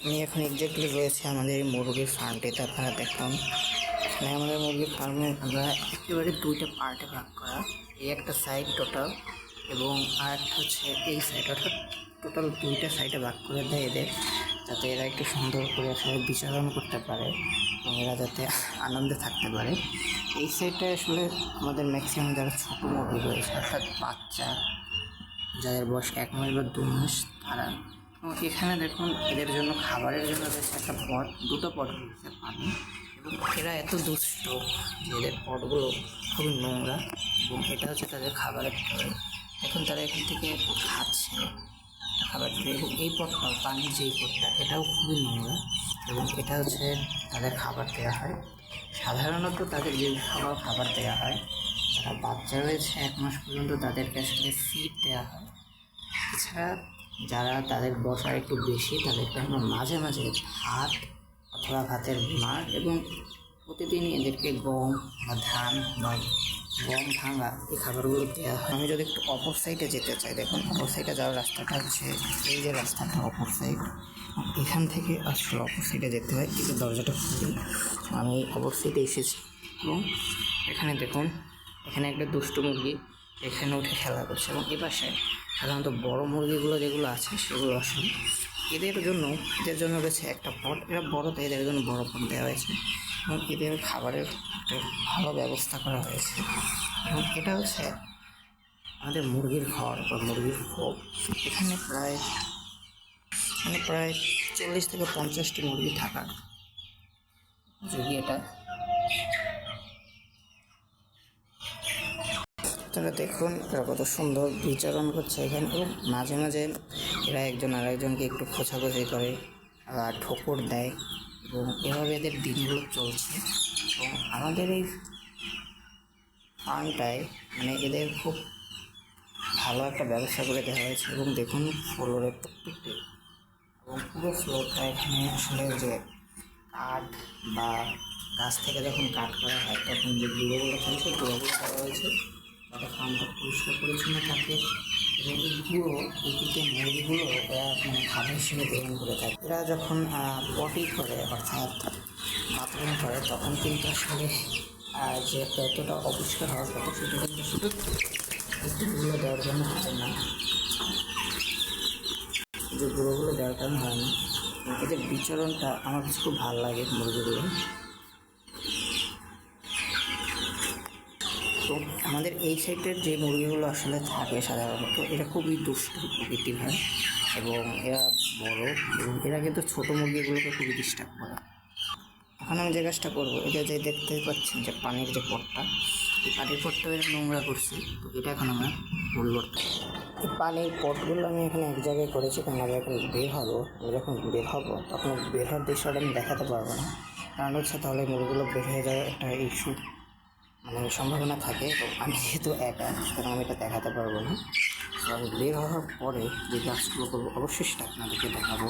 আমি এখন এক্স্যাক্টলি রয়েছে আমাদের এই মুরগির ফার্মটিতে। আপনারা দেখুন, এখানে আমাদের মুরগির ফার্মে আমরা একেবারে দুইটা পার্টে ভাগ করা। এই একটা সাইড টোটাল এবং আর একটা হচ্ছে এই সাইড, অর্থাৎ টোটাল দুইটা সাইডে ভাগ করে দেয় এদের, যাতে এরা একটু সুন্দর করে আসলে বিচরণ করতে পারে এবং এরা যাতে আনন্দে থাকতে পারে। এই সাইডটায় আসলে আমাদের ম্যাক্সিমাম যারা ছোটো মুরগি রয়েছে, অর্থাৎ বাচ্চা যাদের বয়স 1 মাস বা 2 মাস, তারা। এবং এখানে দেখুন এদের জন্য খাবারের জন্য রয়েছে একটা পট, দুটো পট রয়েছে পানি। এবং এরা এত দুষ্ট যে এদের পটগুলো খুবই নোংরা এবং এটা হচ্ছে তাদের খাবারের ট্রে। এখন তারা এখান থেকে খাচ্ছে খাবার ট্রে। এবং এই পটটাও, পানির যেই পটটা, এটাও খুবই নোংরা এবং এটা হচ্ছে তাদের খাবার দেওয়া হয়। সাধারণত তাদের যে খাবার দেওয়া হয়, যারা বাচ্চা রয়েছে 1 মাস পর্যন্ত তাদেরকে আসলে ফিড দেওয়া হয়। এছাড়া যারা তাদের বয়স একটু বেশি, তাদেরকে আমরা মাঝে মাঝে ভাত অথবা ভাতের মার এবং প্রতিদিনই এদেরকে গম বা ধান বা গম ভাঙা এই খাবারগুলো দেওয়া হয়। আমি যদি একটু অপর সাইডে যেতে চাই, দেখুন অপর সাইডে যাওয়ার রাস্তাটা হচ্ছে এই যে রাস্তাটা, অপর সাইড। এখান থেকে আসলে অপর সাইডে যেতে হয়, কিন্তু দরজাটা খুলি। আমি অপর সাইডে এসেছি এবং এখানে দেখুন, এখানে একটা দুষ্টু মুরগি এখানে উঠে খেলা করছে। এবং এপাশে সাধারণত বড় মুরগিগুলো যেগুলো আছে সেগুলো আসলে এদের জন্য রয়েছে একটা পট। এরা বড়, তাই এদের জন্য বড় পট দেওয়া হয়েছে এবং এদের খাবারের একটা ভালো ব্যবস্থা করা হয়েছে। এবং এটা হচ্ছে আমাদের মুরগির ঘর বা মুরগির খোপ। এখানে প্রায় 40 থেকে 50টি মুরগি থাকার যদি এটা। আপনারা দেখুন এরা কত সুন্দর বিচরণ করছে এখানে। এবং মাঝে মাঝে এরা একজন আরেকজনকে একটু খোঁচাখুচি করে, ঠোকর দেয় এবং এভাবে এদের দিনগুলো চলছে। এবং আমাদের এই ফার্মটায় এদের খুব ভালো একটা ব্যবস্থা করে দেওয়া হয়েছে। এবং দেখুন ফ্লোরের প্রত্যেকটি এবং পুরো ফ্লোরটা এখানে আসলে যে কাঠ বা গাছ থেকে যখন কাঠ করা হয় তখন যে গুঁড়োগুলো থাকে সেই গুঁড়োগুলো করা হয়েছে, যাতে ফার্মটা পরিষ্কার পরিচ্ছন্ন থাকে। এবং এই গুঁড়ো, এই দিকে মুরগিগুলো এরা খাবার হিসেবে গ্রহণ করে থাকে। এরা যখন পটি করে অর্থাৎ বাথরুম করে, তখন কিন্তু আসলে যে যতটা অপরিষ্কার হওয়ার কথা সেটা কিন্তু শুধু একটু গুঁড়ো দেওয়ার জন্য হয় না, যে গুঁড়োগুলো দেওয়ার কারণে হয় না। এদের বিচরণটা আমার কাছে খুব ভালো লাগে মুরগিগুলো। তো আমাদের এই সাইডের যে মুরগিগুলো আসলে থাকে সাধারণত, এরা খুবই দুষ্ট প্রকৃতির হয় এবং এরা বড় এবং এরা কিন্তু ছোটো মুরগিগুলোকে খুবই ডিস্টার্ব করে। এখন আমি যে কাজটা করবো, এটা যে দেখতে পাচ্ছেন যে পানির যে পটটা, এই পানির পটটা এরা নোংরা করছে, তো এটা এখন আমরা পরিবর্তন। এই পানির পটগুলো আমি এখানে এক জায়গায় করেছি, কারণ আমি এখন বের হবো। আমি যখন বের হবো তখন বের হওয়ার দৃশ্যটা আমি দেখাতে পারবো না, কারণ হচ্ছে তাহলে মুরগিগুলো বের হয়ে যাওয়ার একটা ইস্যু সম্ভাবনা থাকে। তো আমি যেহেতু একা, সুতরাং আমি এটা দেখাতে পারবো না। তো আমি বের হওয়ার পরে যে কাজগুলো করবো অবশ্যই সেটা আপনাদেরকে দেখাবো।